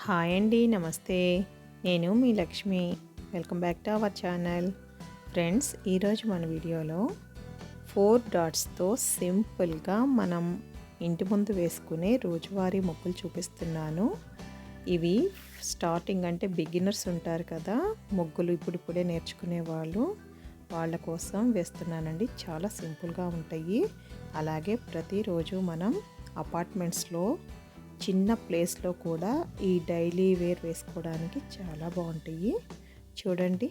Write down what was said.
Hi అండి, నమస్తే. నేను మీ Lakshmi. Welcome back to our channel. Friends, ఈరోజు మన వీడియోలో 4 డాట్స్తో సింపుల్గా మనం ఇంటి ముందు వేసుకునే రోజువారీ ముగ్గులు చూపిస్తున్నాను. ఇవి స్టార్టింగ్ అంటే బిగినర్స్ ఉంటారు కదా, ముగ్గులు ఇప్పుడిప్పుడే నేర్చుకునే వాళ్ళ కోసం వేస్తున్నానండి. చాలా సింపుల్గా ఉంటాయి. అలాగే ప్రతిరోజు మనం అపార్ట్మెంట్స్లో చిన్న ప్లేస్లో కూడా ఈ డైలీ వేర్ వేసుకోవడానికి చాలా బాగుంటాయి. చూడండి,